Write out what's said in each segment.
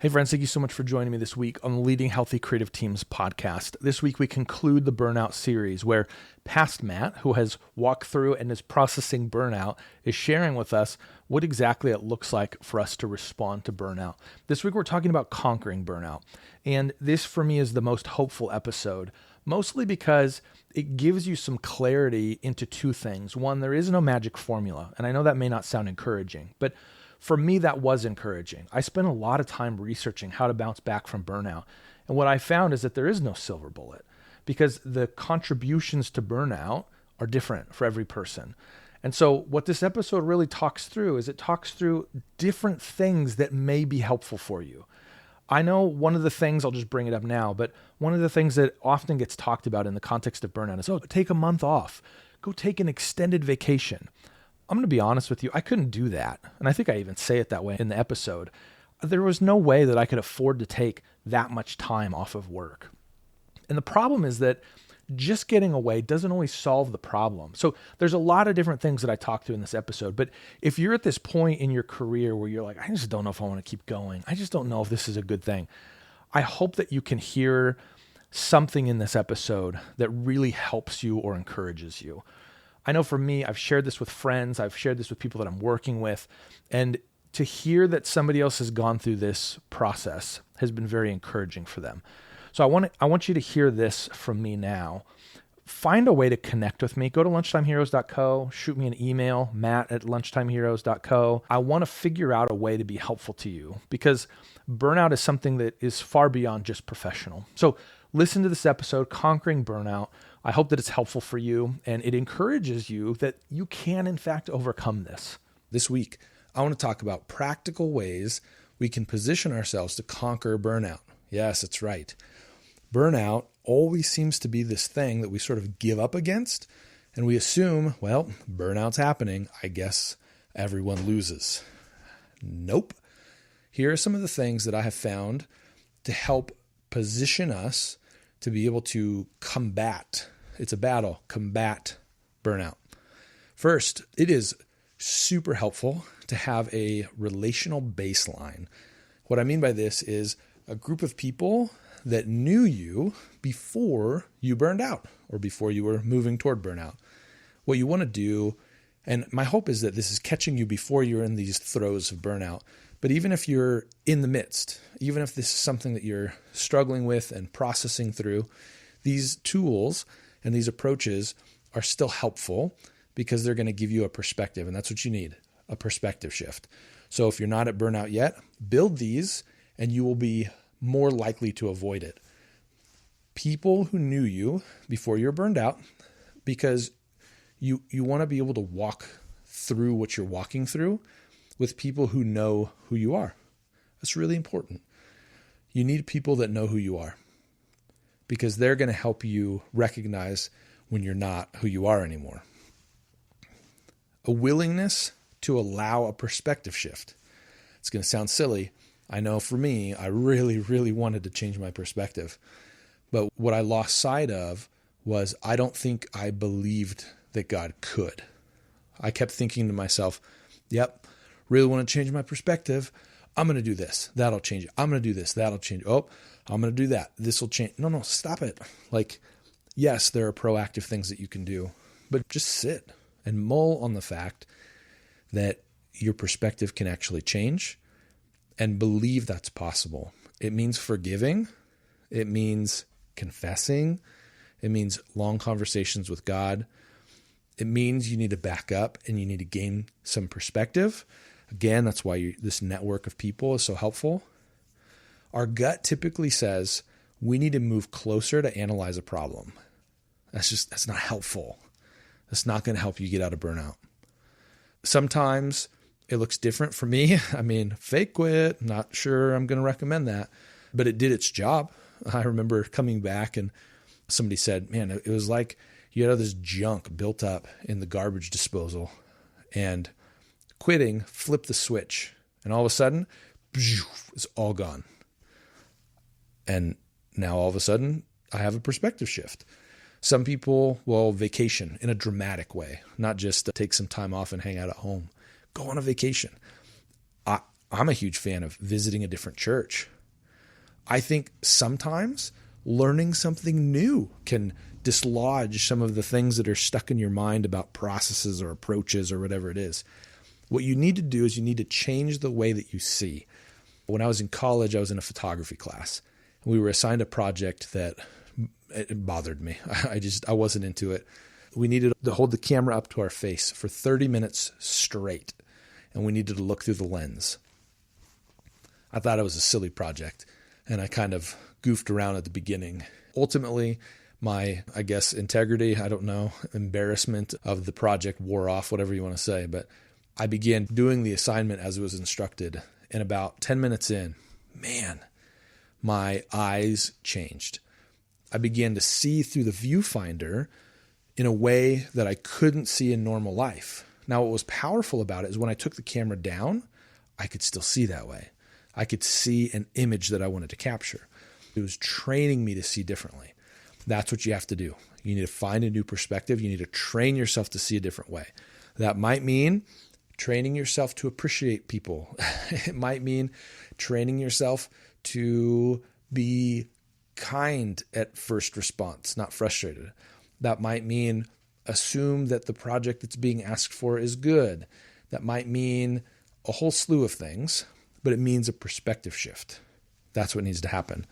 Hey friends, thank you so much for joining me this week on the Leading Healthy Creative Teams podcast. This week we conclude the burnout series where past Matt, who has walked through and is processing burnout, is sharing with us what exactly it looks like for us to respond to burnout. This week we're talking about conquering burnout. And this for me is the most hopeful episode, mostly because it gives you some clarity into two things. One, there is no magic formula. And I know that may not sound encouraging, but for me, that was encouraging. I spent a lot of time researching how to bounce back from burnout. And what I found is that there is no silver bullet because the contributions to burnout are different for every person. And so what this episode really talks through is it talks through different things that may be helpful for you. I know one of the things, I'll just bring it up now, but one of the things that often gets talked about in the context of burnout is, take a month off, go take an extended vacation. I'm going to be honest with you, I couldn't do that. And I think I even say it that way in the episode. There was no way that I could afford to take that much time off of work. And the problem is that just getting away doesn't always solve the problem. So there's a lot of different things that I talked to in this episode. But if you're at this point in your career where you're like, I just don't know if I want to keep going. I just don't know if this is a good thing. I hope that you can hear something in this episode that really helps you or encourages you. I know for me, I've shared this with friends, I've shared this with people that I'm working with, and to hear that somebody else has gone through this process has been very encouraging for them. So I want you to hear this from me now. Find a way to connect with me. Go to lunchtimeheroes.co, shoot me an email, matt@lunchtimeheroes.co. I want to figure out a way to be helpful to you because burnout is something that is far beyond just professional. So listen to this episode, Conquering Burnout. I hope that it's helpful for you and it encourages you that you can, in fact, overcome this. This week, I want to talk about practical ways we can position ourselves to conquer burnout. Yes, that's right. Burnout always seems to be this thing that we sort of give up against, and we assume, well, burnout's happening. I guess everyone loses. Nope. Here are some of the things that I have found to help position us to be able to combat, it's a battle, combat burnout. First, it is super helpful to have a relational baseline. What I mean by this is a group of people that knew you before you burned out or before you were moving toward burnout. What you want to do, and my hope is that this is catching you before you're in these throes of burnout. But even if you're in the midst, even if this is something that you're struggling with and processing through, these tools and these approaches are still helpful because they're going to give you a perspective. And that's what you need, a perspective shift. So if you're not at burnout yet, build these and you will be more likely to avoid it. People who knew you before you're burned out, because you want to be able to walk through what you're walking through with people who know who you are. That's really important. You need people that know who you are because they're going to help you recognize when you're not who you are anymore. A willingness to allow a perspective shift. It's going to sound silly. I know for me, I really, really wanted to change my perspective. But what I lost sight of was I don't think I believed that God could. I kept thinking to myself, yep, really want to change my perspective. I'm going to do this. That'll change it. I'm going to do this. That'll change it. Oh, I'm going to do that. This will change. No, stop it. Like, yes, there are proactive things that you can do, but just sit and mull on the fact that your perspective can actually change and believe that's possible. It means forgiving. It means confessing. It means long conversations with God. It means you need to back up and you need to gain some perspective. Again, that's why this network of people is so helpful. Our gut typically says we need to move closer to analyze a problem. That's not helpful. That's not going to help you get out of burnout. Sometimes it looks different for me. I mean, fake quit, not sure I'm going to recommend that, but it did its job. I remember coming back and somebody said, man, it was like you had all this junk built up in the garbage disposal and quitting flipped the switch. And all of a sudden, it's all gone. And now all of a sudden, I have a perspective shift. Some people will vacation in a dramatic way, not just take some time off and hang out at home. Go on a vacation. I'm a huge fan of visiting a different church. I think sometimes learning something new can dislodge some of the things that are stuck in your mind about processes or approaches or whatever it is. What you need to do is you need to change the way that you see. When I was in college, I was in a photography class. We were assigned a project that it bothered me. I wasn't into it. We needed to hold the camera up to our face for 30 minutes straight, and we needed to look through the lens. I thought it was a silly project, and I kind of goofed around at the beginning. Ultimately, my, integrity, embarrassment of the project wore off, whatever you want to say, but I began doing the assignment as it was instructed, and about 10 minutes in, man, my eyes changed. I began to see through the viewfinder in a way that I couldn't see in normal life. Now, what was powerful about it is when I took the camera down, I could still see that way. I could see an image that I wanted to capture. It was training me to see differently. That's what you have to do. You need to find a new perspective. You need to train yourself to see a different way. That might mean training yourself to appreciate people. It might mean training yourself to be kind at first response, not frustrated. That might mean assume that the project that's being asked for is good. That might mean a whole slew of things, but it means a perspective shift. That's what needs to happen.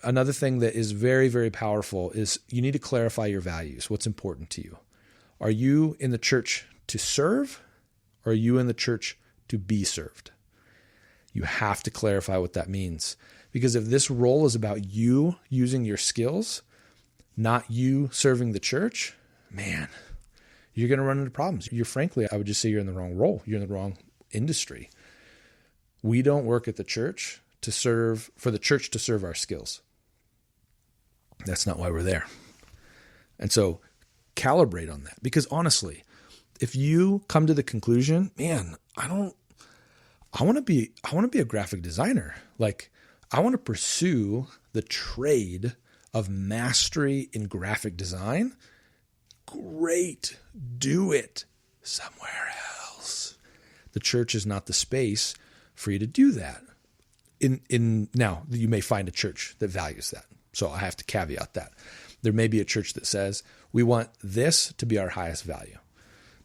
Another thing that is very, very powerful is you need to clarify your values. What's important to you? Are you in the church to serve, or are you in the church to be served? You have to clarify what that means. Because if this role is about you using your skills, not you serving the church, man, you're going to run into problems. Frankly, I would just say you're in the wrong role. You're in the wrong industry. We don't work at the church for the church to serve our skills. That's not why we're there. And so calibrate on that. Because honestly, if you come to the conclusion, man, I want to be a graphic designer. Like, I want to pursue the trade of mastery in graphic design. Great. Do it somewhere else. The church is not the space for you to do that. Now, you may find a church that values that. So I have to caveat that. There may be a church that says, we want this to be our highest value.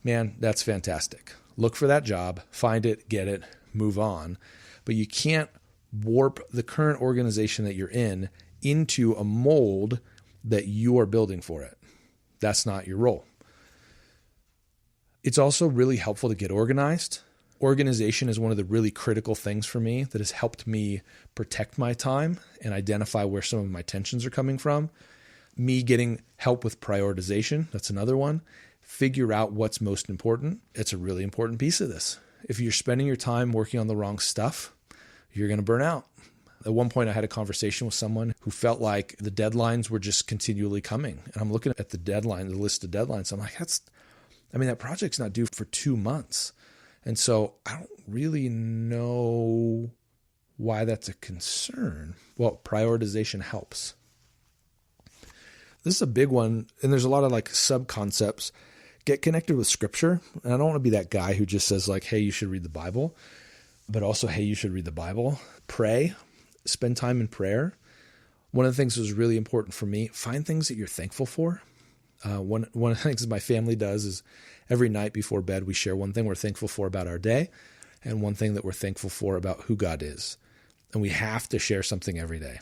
Man, that's fantastic. Look for that job, find it, get it, move on. But you can't warp the current organization that you're in into a mold that you are building for it. That's not your role. It's also really helpful to get organized. Organization is one of the really critical things for me that has helped me protect my time and identify where some of my tensions are coming from. Me getting help with prioritization, that's another one. Figure out what's most important. It's a really important piece of this. If you're spending your time working on the wrong stuff, you're going to burn out. At one point, I had a conversation with someone who felt like the deadlines were just continually coming. And I'm looking at the list of deadlines. I'm like, that project's not due for 2 months. And so I don't really know why that's a concern. Well, prioritization helps. This is a big one. And there's a lot of sub-concepts. Get connected with scripture. And I don't want to be that guy who just says hey, you should read the Bible, but also, hey, you should read the Bible. Pray, spend time in prayer. One of the things that was really important for me, find things that you're thankful for. One of the things my family does is every night before bed, we share one thing we're thankful for about our day and one thing that we're thankful for about who God is. And we have to share something every day.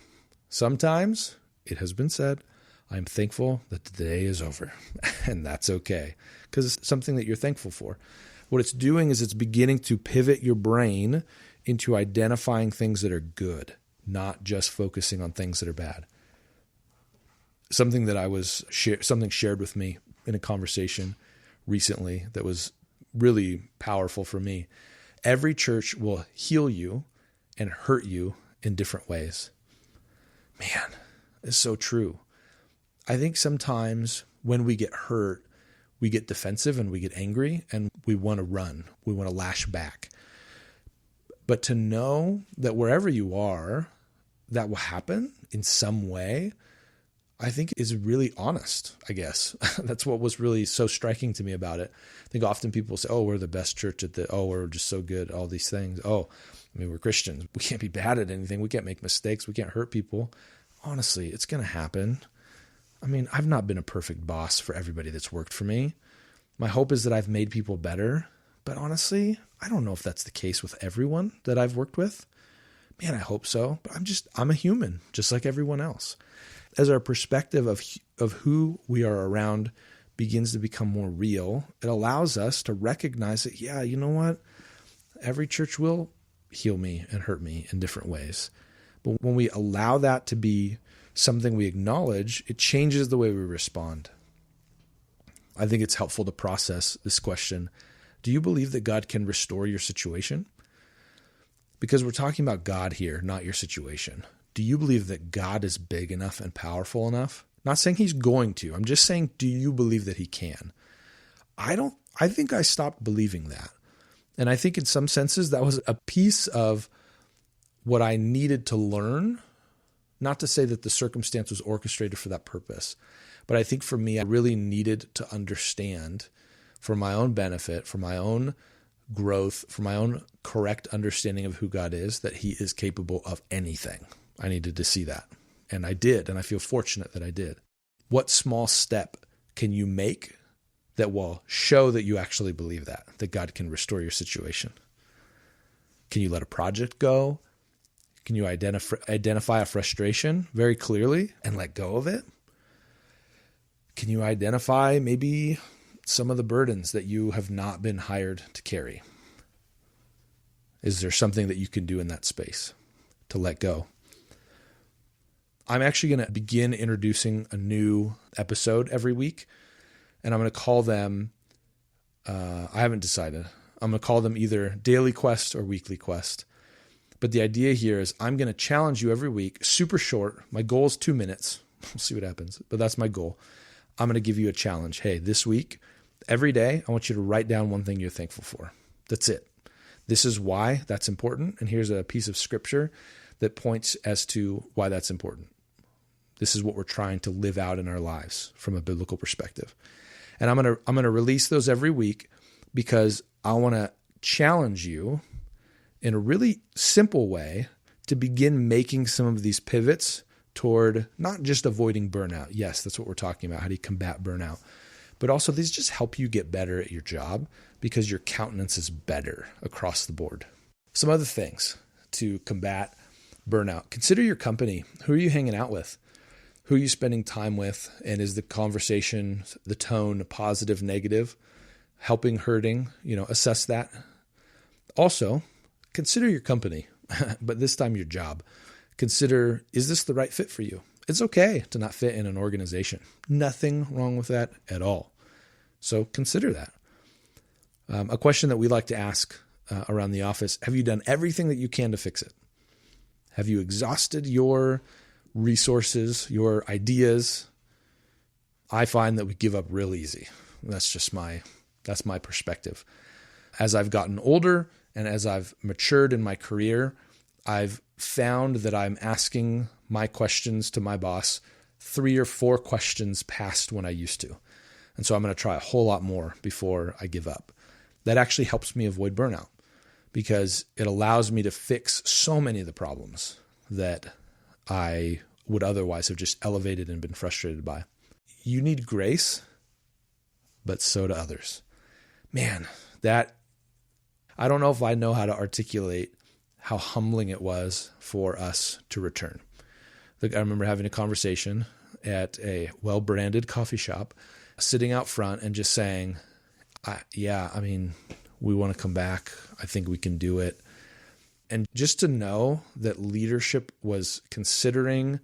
Sometimes, it has been said, I'm thankful that the day is over, and that's okay, because it's something that you're thankful for. What it's doing is it's beginning to pivot your brain into identifying things that are good, not just focusing on things that are bad. Something that something shared with me in a conversation recently that was really powerful for me. Every church will heal you and hurt you in different ways. Man, it's so true. I think sometimes when we get hurt, we get defensive and we get angry and we want to run. We want to lash back. But to know that wherever you are, that will happen in some way, I think is really honest, I guess. That's what was really so striking to me about it. I think often people say, oh, we're the best church we're just so good at all these things. Oh, I mean, we're Christians. We can't be bad at anything. We can't make mistakes. We can't hurt people. Honestly, it's going to happen. I mean, I've not been a perfect boss for everybody that's worked for me. My hope is that I've made people better. But honestly, I don't know if that's the case with everyone that I've worked with. Man, I hope so. But I'm a human, just like everyone else. As our perspective of who we are around begins to become more real, it allows us to recognize that, yeah, you know what? Every church will heal me and hurt me in different ways. But when we allow that to be something we acknowledge, it changes the way we respond. I think it's helpful to process this question. Do you believe that God can restore your situation? Because we're talking about God here, not your situation. Do you believe that God is big enough and powerful enough? Not saying he's going to. I'm just saying, do you believe that he can? I think I stopped believing that. And I think in some senses that was a piece of what I needed to learn. Not to say that the circumstance was orchestrated for that purpose, but I think for me, I really needed to understand for my own benefit, for my own growth, for my own correct understanding of who God is, that he is capable of anything. I needed to see that. And I did. And I feel fortunate that I did. What small step can you make that will show that you actually believe that God can restore your situation? Can you let a project go? Can you identify a frustration very clearly and let go of it? Can you identify maybe some of the burdens that you have not been hired to carry? Is there something that you can do in that space to let go? I'm actually going to begin introducing a new episode every week, and I'm going to call them, I haven't decided. I'm going to call them either Daily Quest or Weekly Quest. But the idea here is I'm going to challenge you every week, super short. My goal is 2 minutes. We'll see what happens, but that's my goal. I'm going to give you a challenge. Hey, this week, every day, I want you to write down one thing you're thankful for. That's it. This is why that's important. And here's a piece of scripture that points as to why that's important. This is what we're trying to live out in our lives from a biblical perspective. And I'm going to release those every week because I want to challenge you in a really simple way to begin making some of these pivots toward not just avoiding burnout. Yes, that's what we're talking about. How do you combat burnout? But also these just help you get better at your job because your countenance is better across the board. Some other things to combat burnout. Consider your company. Who are you hanging out with? Who are you spending time with? And is the conversation, the tone, positive, negative, helping, hurting? Assess that. Also, consider your company, but this time your job. Consider, is this the right fit for you? It's okay to not fit in an organization. Nothing wrong with that at all. So consider that. A question that we like to ask around the office, have you done everything that you can to fix it? Have you exhausted your resources, your ideas? I find that we give up real easy. That's my perspective. As I've gotten older and as I've matured in my career, I've found that I'm asking my questions to my boss 3 or 4 questions past when I used to. And so I'm going to try a whole lot more before I give up. That actually helps me avoid burnout because it allows me to fix so many of the problems that I would otherwise have just elevated and been frustrated by. You need grace, but so do others. Man, I don't know if I know how to articulate how humbling it was for us to return. I remember having a conversation at a well-branded coffee shop, sitting out front and just saying, we want to come back. I think we can do it. And just to know that leadership was considering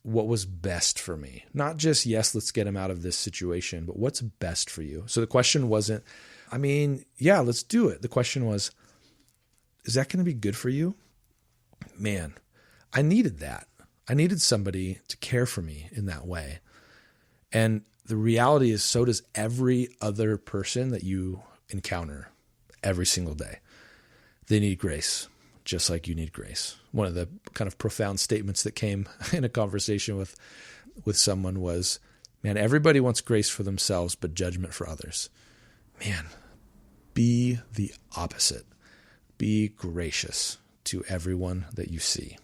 what was best for me. Not just, yes, let's get him out of this situation, but what's best for you? So the question wasn't, let's do it. The question was, is that going to be good for you? Man, I needed that. I needed somebody to care for me in that way. And the reality is, so does every other person that you encounter every single day. They need grace, just like you need grace. One of the kind of profound statements that came in a conversation with with someone was, man, everybody wants grace for themselves, but judgment for others. Man, be the opposite. Be gracious to everyone that you see.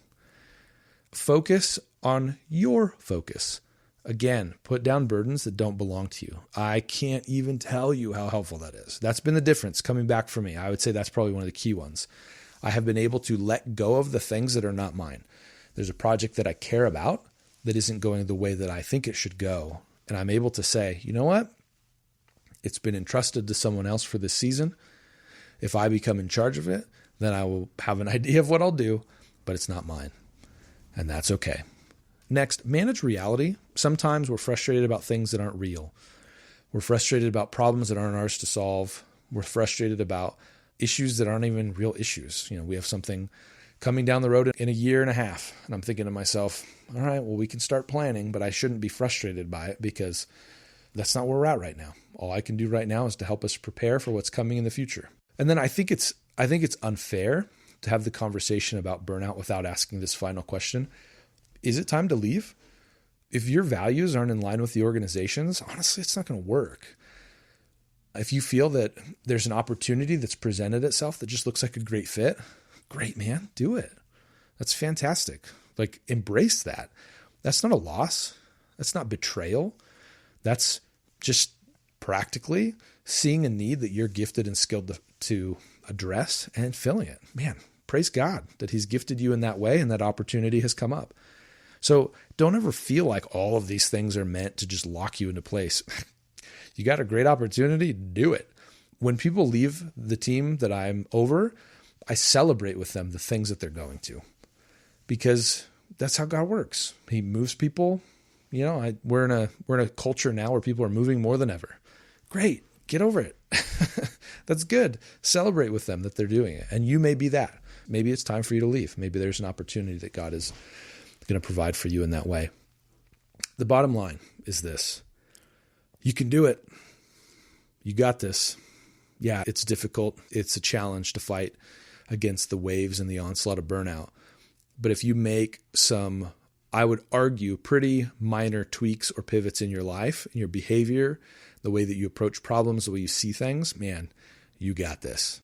Focus on your focus. Again, put down burdens that don't belong to you. I can't even tell you how helpful that is. That's been the difference coming back for me. I would say that's probably one of the key ones. I have been able to let go of the things that are not mine. There's a project that I care about that isn't going the way that I think it should go. And I'm able to say, you know what? It's been entrusted to someone else for this season. If I become in charge of it, then I will have an idea of what I'll do, but it's not mine. And that's okay. Next, manage reality. Sometimes we're frustrated about things that aren't real. We're frustrated about problems that aren't ours to solve. We're frustrated about issues that aren't even real issues. We have something coming down the road in a year and a half. And I'm thinking to myself, all right, well, we can start planning, but I shouldn't be frustrated by it because that's not where we're at right now. All I can do right now is to help us prepare for what's coming in the future. And then I think it's unfair to have the conversation about burnout without asking this final question. Is it time to leave? If your values aren't in line with the organization's, honestly, it's not going to work. If you feel that there's an opportunity that's presented itself that just looks like a great fit, great, man, do it. That's fantastic. Embrace that. That's not a loss. That's not betrayal. That's just practically seeing a need that you're gifted and skilled to address and filling it. Man, praise God that he's gifted you in that way and that opportunity has come up. So don't ever feel like all of these things are meant to just lock you into place. You got a great opportunity, do it. When people leave the team that I'm over, I celebrate with them the things that they're going to, because that's how God works. He moves people. We're in a culture now where people are moving more than ever. Great. Get over it. That's good. Celebrate with them that they're doing it. And you may be that. Maybe it's time for you to leave. Maybe there's an opportunity that God is going to provide for you in that way. The bottom line is this. You can do it. You got this. Yeah, it's difficult. It's a challenge to fight against the waves and the onslaught of burnout. But if you make some, I would argue, pretty minor tweaks or pivots in your life, in your behavior, the way that you approach problems, the way you see things, man, you got this.